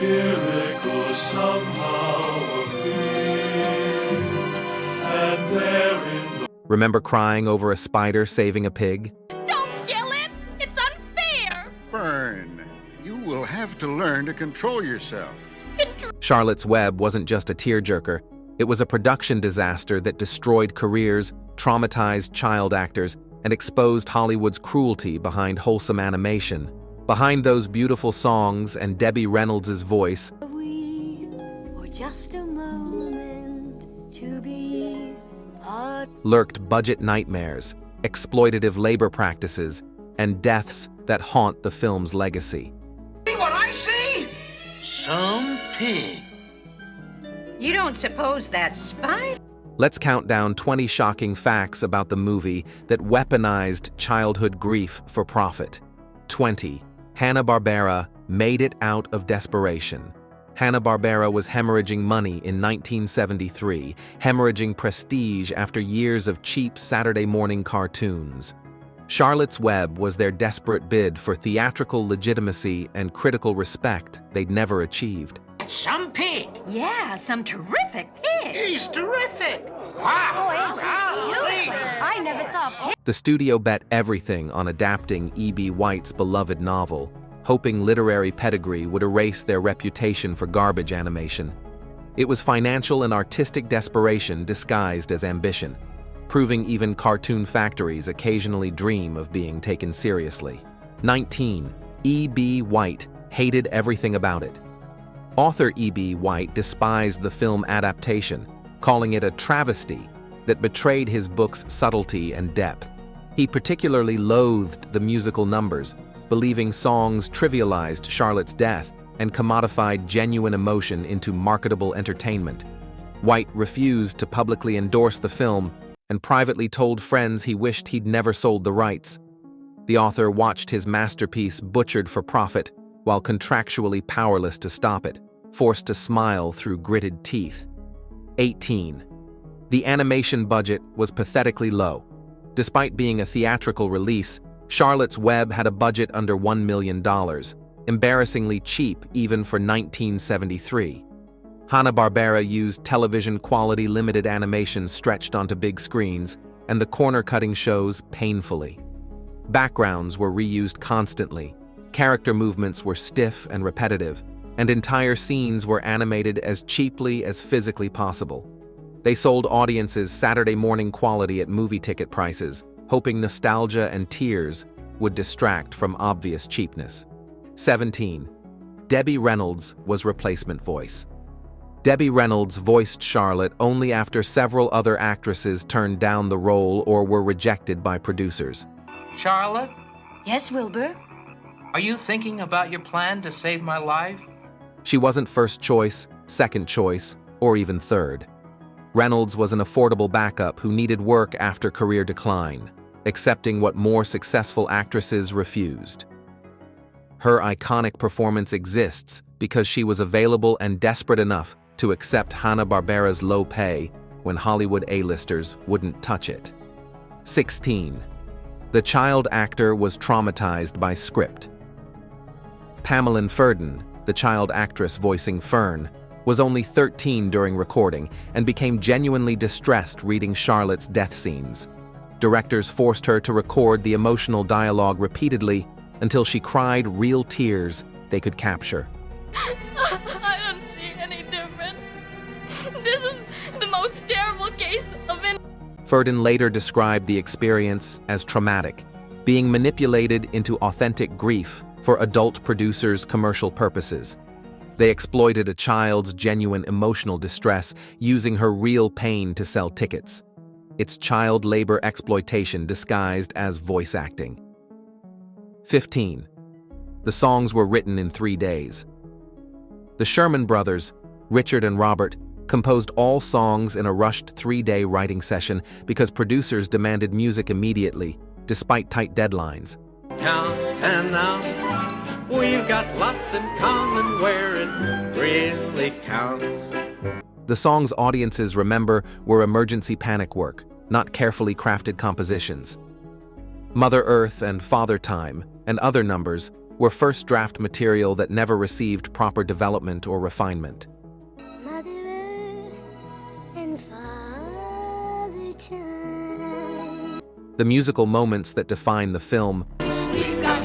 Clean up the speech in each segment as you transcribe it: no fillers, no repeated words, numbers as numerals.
Miracles somehow appear, and there in the... Remember crying over a spider saving a pig? Don't kill it! It's unfair! Fern, you will have to learn to control yourself. Charlotte's Web wasn't just a tearjerker. It was a production disaster that destroyed careers, traumatized child actors, and exposed Hollywood's cruelty behind wholesome animation. Behind those beautiful songs and Debbie Reynolds' voice, or just a moment to be hard, lurked budget nightmares, exploitative labor practices, and deaths that haunt the film's legacy. See what I see? Some pig. You don't suppose that spider? Let's count down 20 shocking facts about the movie that weaponized childhood grief for profit. 20. Hanna-Barbera made it out of desperation. Hanna-Barbera was hemorrhaging money in 1973, hemorrhaging prestige after years of cheap Saturday morning cartoons. Charlotte's Web was their desperate bid for theatrical legitimacy and critical respect they'd never achieved. Some pig. Yeah, some terrific pig. He's terrific. I never saw a pig. The studio bet everything on adapting E.B. White's beloved novel, hoping literary pedigree would erase their reputation for garbage animation. It was financial and artistic desperation disguised as ambition, proving even cartoon factories occasionally dream of being taken seriously. 19. E.B. White hated everything about it. Author E.B. White despised the film adaptation, calling it a travesty that betrayed his book's subtlety and depth. He particularly loathed the musical numbers, believing songs trivialized Charlotte's death and commodified genuine emotion into marketable entertainment. White refused to publicly endorse the film and privately told friends he wished he'd never sold the rights. The author watched his masterpiece butchered for profit while contractually powerless to stop it, forced to smile through gritted teeth. 18. The animation budget was pathetically low. Despite being a theatrical release, Charlotte's Web had a budget under $1 million, embarrassingly cheap even for 1973. Hanna-Barbera used television-quality limited animation stretched onto big screens, and the corner-cutting shows painfully. Backgrounds were reused constantly, character movements were stiff and repetitive, and entire scenes were animated as cheaply as physically possible. They sold audiences Saturday morning quality at movie ticket prices, hoping nostalgia and tears would distract from obvious cheapness. 17. Debbie Reynolds was replacement voice. Debbie Reynolds voiced Charlotte only after several other actresses turned down the role or were rejected by producers. Charlotte, Yes, Wilbur? are you thinking about your plan to save my life? She wasn't first choice, second choice, or even third. Reynolds was an affordable backup who needed work after career decline, accepting what more successful actresses refused. Her iconic performance exists because she was available and desperate enough to accept Hanna-Barbera's low pay when Hollywood A-listers wouldn't touch it. 16. The child actor was traumatized by script. Pamela Ferdin, the child actress voicing Fern, was only 13 during recording and became genuinely distressed reading Charlotte's death scenes. Directors forced her to record the emotional dialogue repeatedly until she cried real tears they could capture. I don't see any difference. This is the most terrible case of an... Ferdin later described the experience as traumatic, being manipulated into authentic grief for adult producers' commercial purposes. They exploited a child's genuine emotional distress, using her real pain to sell tickets. It's child labor exploitation disguised as voice acting. 15. The songs were written in 3 days. The Sherman brothers, Richard and Robert, composed all songs in a rushed 3-day writing session because producers demanded music immediately, despite tight deadlines. Count and ounce, we've got lots in common where it really counts. The songs audiences remember were emergency panic work, not carefully crafted compositions. Mother Earth and Father Time and other numbers were first draft material that never received proper development or refinement. Mother Earth and Father Time. The musical moments that define the film We've got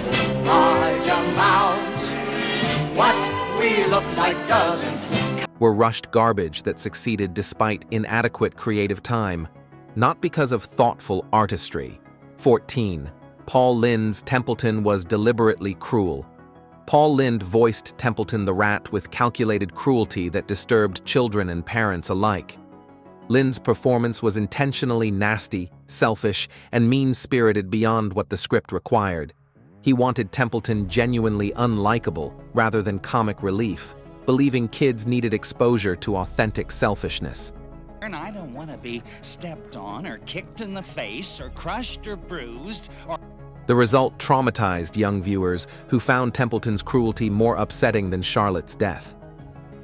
larger mouths. What we look like doesn't were rushed garbage that succeeded despite inadequate creative time, not because of thoughtful artistry. 14. Paul Lynde's Templeton was deliberately cruel. Paul Lynde voiced Templeton the rat with calculated cruelty that disturbed children and parents alike. Lynde's performance was intentionally nasty, selfish, and mean-spirited beyond what the script required. He wanted Templeton genuinely unlikable rather than comic relief, believing kids needed exposure to authentic selfishness. And I don't want to be stepped on or kicked in the face or crushed or bruised or... The result traumatized young viewers who found Templeton's cruelty more upsetting than Charlotte's death.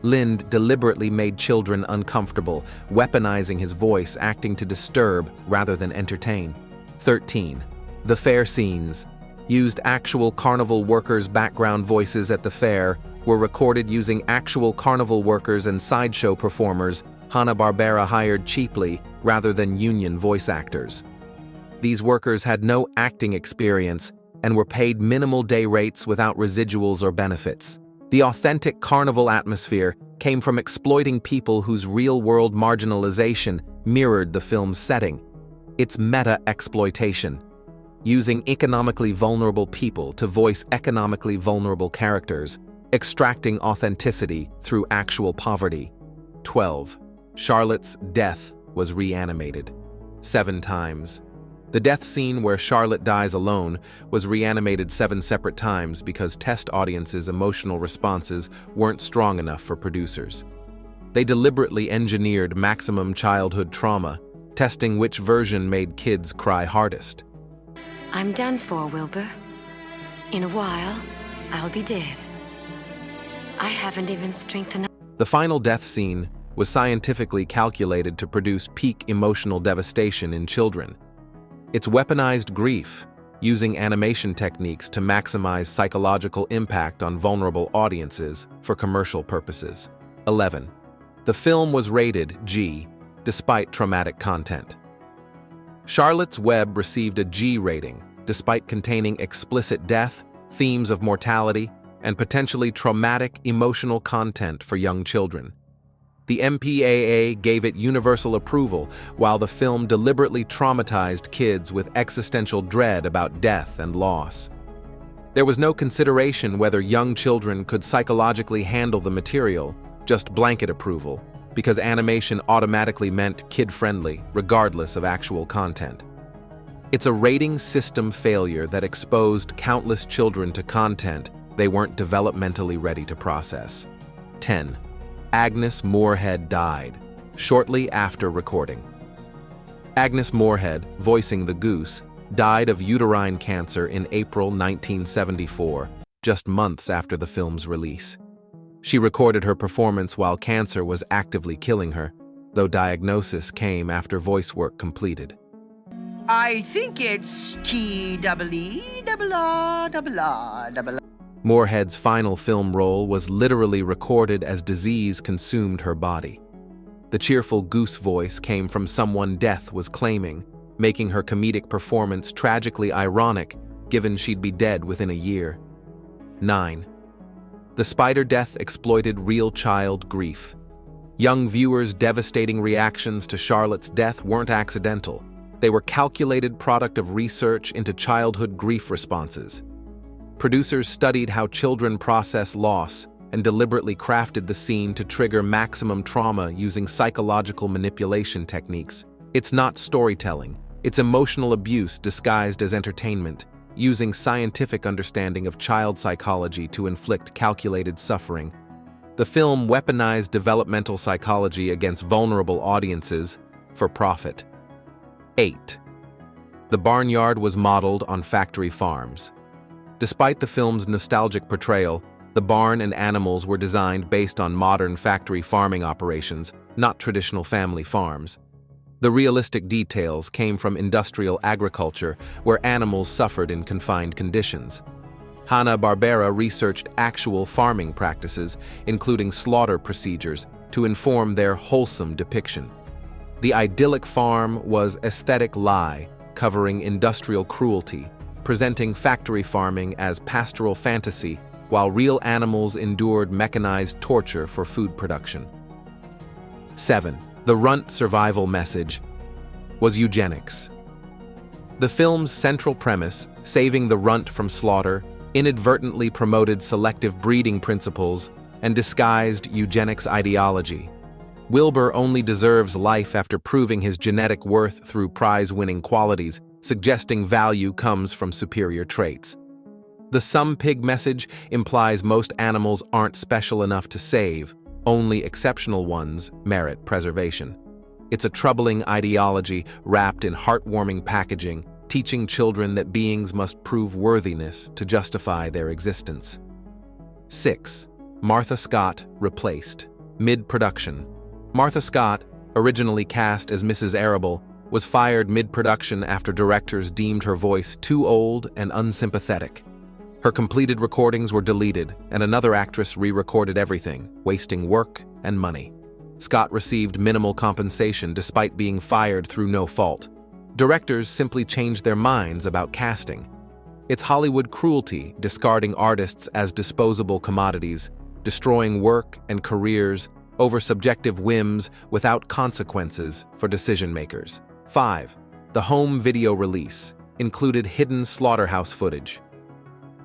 Lynde deliberately made children uncomfortable, weaponizing his voice, acting to disturb rather than entertain. 13. The fair scenes used actual carnival workers' background voices at the fair, were recorded using actual carnival workers and sideshow performers Hanna-Barbera hired cheaply rather than union voice actors. These workers had no acting experience and were paid minimal day rates without residuals or benefits. The authentic carnival atmosphere came from exploiting people whose real-world marginalization mirrored the film's setting. It's meta-exploitation, using economically vulnerable people to voice economically vulnerable characters, extracting authenticity through actual poverty. 12. Charlotte's death was reanimated 7 times. The death scene where Charlotte dies alone was reanimated 7 separate times because test audiences' emotional responses weren't strong enough for producers. They deliberately engineered maximum childhood trauma, testing which version made kids cry hardest. I'm done for, Wilbur. In a while, I'll be dead. I haven't even strength enough. The final death scene was scientifically calculated to produce peak emotional devastation in children. It's weaponized grief, using animation techniques to maximize psychological impact on vulnerable audiences for commercial purposes. 11. The film was rated G, despite traumatic content. Charlotte's Web received a G rating, despite containing explicit death, themes of mortality, and potentially traumatic emotional content for young children. The MPAA gave it universal approval, while the film deliberately traumatized kids with existential dread about death and loss. There was no consideration whether young children could psychologically handle the material, just blanket approval, because animation automatically meant kid-friendly, regardless of actual content. It's a rating system failure that exposed countless children to content they weren't developmentally ready to process. 10. Agnes Moorehead died shortly after recording. Agnes Moorehead, voicing the Goose, died of uterine cancer in April 1974, just months after the film's release. She recorded her performance while cancer was actively killing her, though diagnosis came after voice work completed. I think it's T-double-E-double-R-double-R-double-R. Moorehead's final film role was literally recorded as disease consumed her body. The cheerful Goose voice came from someone death was claiming, making her comedic performance tragically ironic given she'd be dead within a year. 9. The spider death exploited real child grief. Young viewers' devastating reactions to Charlotte's death weren't accidental. They were calculated product of research into childhood grief responses. Producers studied how children process loss and deliberately crafted the scene to trigger maximum trauma using psychological manipulation techniques. It's not storytelling, it's emotional abuse disguised as entertainment, using scientific understanding of child psychology to inflict calculated suffering. The film weaponized developmental psychology against vulnerable audiences for profit. 8. The barnyard was modeled on factory farms. Despite the film's nostalgic portrayal, the barn and animals were designed based on modern factory farming operations, not traditional family farms. The realistic details came from industrial agriculture, where animals suffered in confined conditions. Hanna-Barbera researched actual farming practices, including slaughter procedures, to inform their wholesome depiction. The idyllic farm was aesthetic lie, covering industrial cruelty, presenting factory farming as pastoral fantasy, while real animals endured mechanized torture for food production. 7. The runt survival message was eugenics. The film's central premise, saving the runt from slaughter, inadvertently promoted selective breeding principles and disguised eugenics ideology. Wilbur only deserves life after proving his genetic worth through prize-winning qualities, suggesting value comes from superior traits. The some pig message implies most animals aren't special enough to save, only exceptional ones merit preservation. It's a troubling ideology wrapped in heartwarming packaging, teaching children that beings must prove worthiness to justify their existence. 6. Martha Scott replaced. Mid-production. Martha Scott, originally cast as Mrs. Arable, was fired mid-production after directors deemed her voice too old and unsympathetic. Her completed recordings were deleted, and another actress re-recorded everything, wasting work and money. Scott received minimal compensation despite being fired through no fault. Directors simply changed their minds about casting. It's Hollywood cruelty, discarding artists as disposable commodities, destroying work and careers over subjective whims without consequences for decision-makers. 5. The home video release included hidden slaughterhouse footage.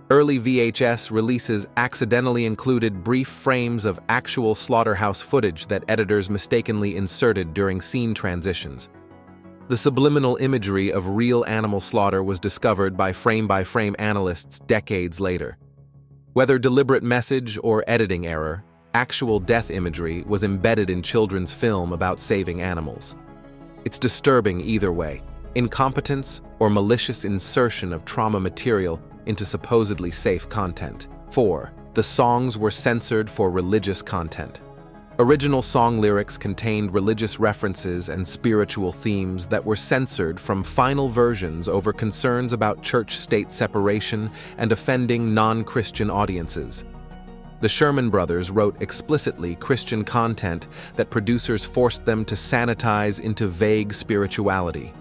Early VHS releases accidentally included brief frames of actual slaughterhouse footage that editors mistakenly inserted during scene transitions. The subliminal imagery of real animal slaughter was discovered by frame-by-frame analysts decades later. Whether deliberate message or editing error, actual death imagery was embedded in children's film about saving animals. It's disturbing either way, incompetence or malicious insertion of trauma material into supposedly safe content. 4. The songs were censored for religious content. Original song lyrics contained religious references and spiritual themes that were censored from final versions over concerns about church-state separation and offending non-Christian audiences. The Sherman Brothers wrote explicitly Christian content that producers forced them to sanitize into vague spirituality.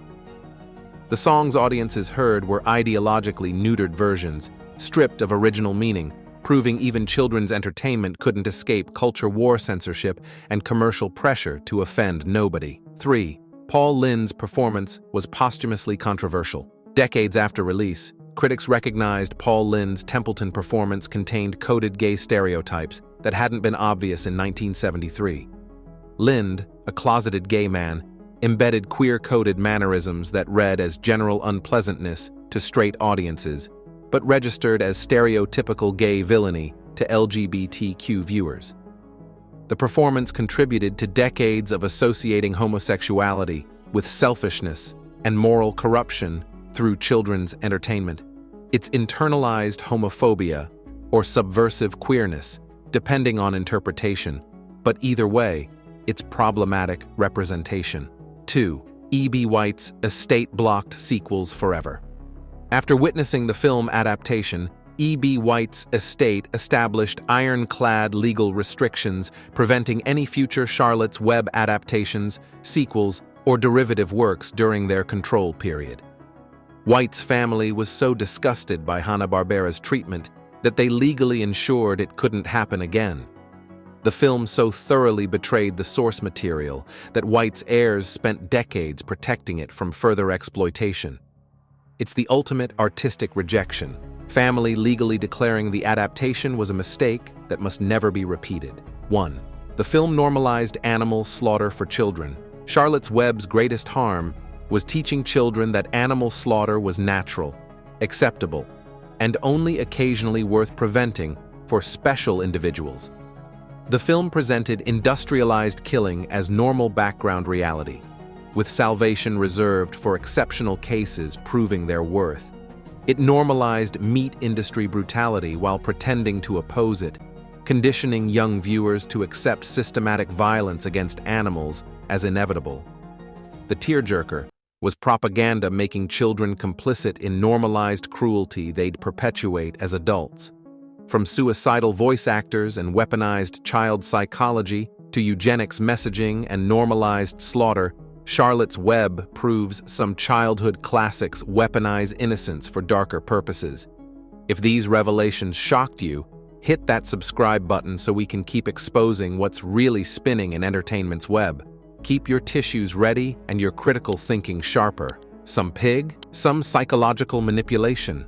The songs audiences heard were ideologically neutered versions, stripped of original meaning, proving even children's entertainment couldn't escape culture war censorship and commercial pressure to offend nobody. 3. Paul Lynde's performance was posthumously controversial. Decades after release, critics recognized Paul Lynde's Templeton performance contained coded gay stereotypes that hadn't been obvious in 1973. Lynde, a closeted gay man, embedded queer-coded mannerisms that read as general unpleasantness to straight audiences, but registered as stereotypical gay villainy to LGBTQ viewers. The performance contributed to decades of associating homosexuality with selfishness and moral corruption through children's entertainment. It's internalized homophobia or subversive queerness, depending on interpretation, but either way, it's problematic representation. 2. E.B. White's estate blocked sequels forever. After witnessing the film adaptation, E.B. White's estate established ironclad legal restrictions preventing any future Charlotte's Web adaptations, sequels, or derivative works during their control period. White's family was so disgusted by Hanna-Barbera's treatment that they legally ensured it couldn't happen again. The film so thoroughly betrayed the source material that White's heirs spent decades protecting it from further exploitation. It's the ultimate artistic rejection, family legally declaring the adaptation was a mistake that must never be repeated. 1. The film normalized animal slaughter for children. Charlotte's Web's greatest harm was teaching children that animal slaughter was natural, acceptable, and only occasionally worth preventing for special individuals. The film presented industrialized killing as normal background reality, with salvation reserved for exceptional cases proving their worth. It normalized meat industry brutality while pretending to oppose it, conditioning young viewers to accept systematic violence against animals as inevitable. The tearjerker Was propaganda making children complicit in normalized cruelty they'd perpetuate as adults? From suicidal voice actors and weaponized child psychology to eugenics messaging and normalized slaughter, Charlotte's Web proves some childhood classics weaponize innocence for darker purposes. If these revelations shocked you, hit that subscribe button so we can keep exposing what's really spinning in entertainment's web. Keep your tissues ready and your critical thinking sharper. Some pig, some psychological manipulation.